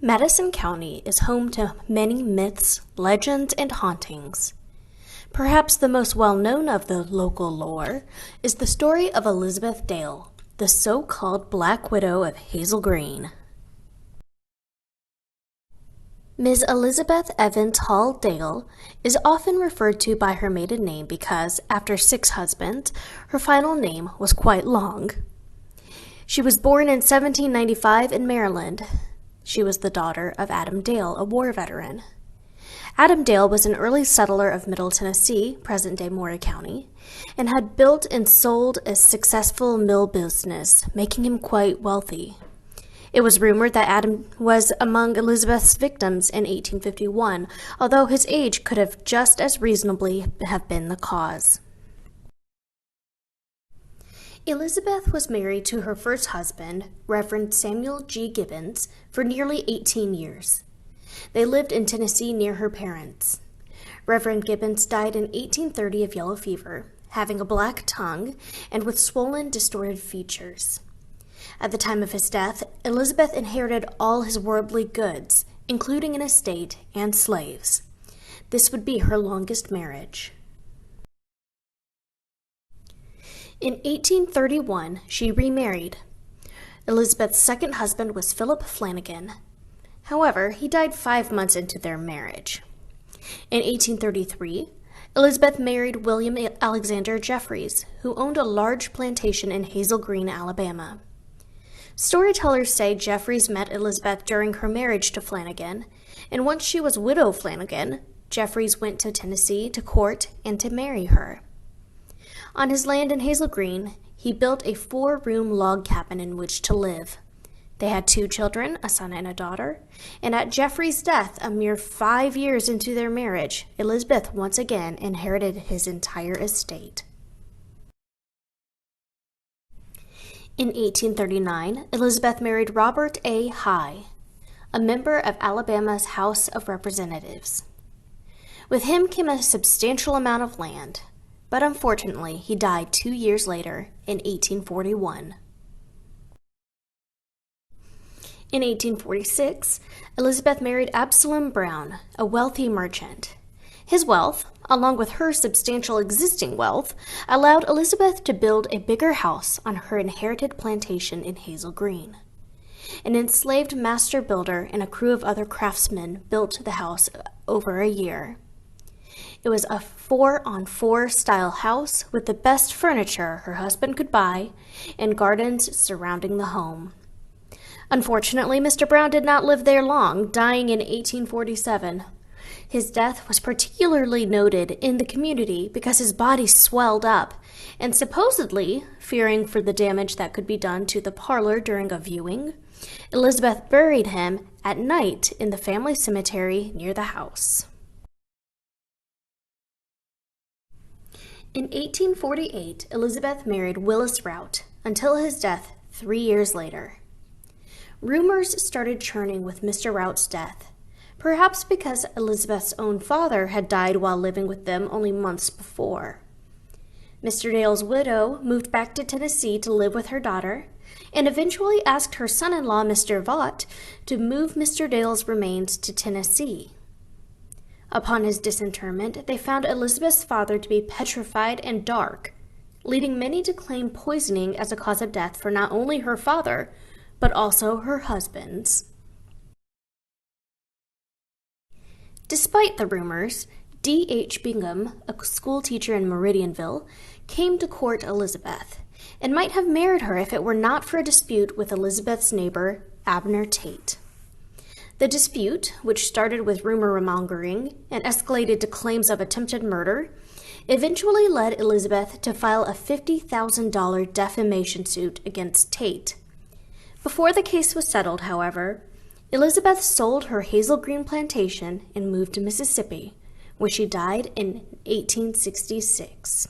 Madison County is home to many myths, legends, and hauntings. Perhaps the most well-known of the local lore is the story of Elizabeth Dale, the so-called Black Widow of Hazel Green. Ms. Elizabeth Evans Hall Dale is often referred to by her maiden name because, after 6 husbands, her final name was quite long. She was born in 1795 in Maryland. She was the daughter of Adam Dale, a war veteran. Adam Dale was an early settler of Middle Tennessee, present-day Maury County, and had built and sold a successful mill business, making him quite wealthy. It was rumored that Adam was among Elizabeth's victims in 1851, although his age could have just as reasonably have been the cause. Elizabeth was married to her first husband, Reverend Samuel G. Gibbons, for nearly 18 years. They lived in Tennessee near her parents. Reverend Gibbons died in 1830 of yellow fever, having a black tongue and with swollen, distorted features. At the time of his death, Elizabeth inherited all his worldly goods, including an estate and slaves. This would be her longest marriage. In 1831, she remarried. Elizabeth's second husband was Philip Flanagan. However, he died 5 months into their marriage. In 1833, Elizabeth married William Alexander Jeffries, who owned a large plantation in Hazel Green, Alabama. Storytellers say Jeffries met Elizabeth during her marriage to Flanagan, and once she was widow Flanagan, Jeffries went to Tennessee to court and to marry her. On his land in Hazel Green, he built a 4-room log cabin in which to live. They had 2 children, a son and a daughter, and at Jeffries' death, a mere 5 years into their marriage, Elizabeth once again inherited his entire estate. In 1839, Elizabeth married Robert A. High, a member of Alabama's House of Representatives. With him came a substantial amount of land, but unfortunately he died 2 years later in 1841. In 1846, Elizabeth married Absalom Brown, a wealthy merchant. His wealth, along with her substantial existing wealth, allowed Elizabeth to build a bigger house on her inherited plantation in Hazel Green. An enslaved master builder and a crew of other craftsmen built the house over a year. It was a 4-on-4 style house with the best furniture her husband could buy and gardens surrounding the home. Unfortunately, Mr. Brown did not live there long, dying in 1847. His death was particularly noted in the community because his body swelled up, and supposedly, fearing for the damage that could be done to the parlor during a viewing, Elizabeth buried him at night in the family cemetery near the house. In 1848, Elizabeth married Willis Route until his death 3 years later. Rumors started churning with Mr. Route's death, perhaps because Elizabeth's own father had died while living with them only months before. Mr. Dale's widow moved back to Tennessee to live with her daughter, and eventually asked her son-in-law, Mr. Vaught, to move Mr. Dale's remains to Tennessee. Upon his disinterment, they found Elizabeth's father to be petrified and dark, leading many to claim poisoning as a cause of death for not only her father, but also her husband's. Despite the rumors, D.H. Bingham, a schoolteacher in Meridianville, came to court Elizabeth, and might have married her if it were not for a dispute with Elizabeth's neighbor, Abner Tate. The dispute, which started with rumor-mongering and escalated to claims of attempted murder, eventually led Elizabeth to file a $50,000 defamation suit against Tate. Before the case was settled, however, Elizabeth sold her Hazel Green plantation and moved to Mississippi, where she died in 1866.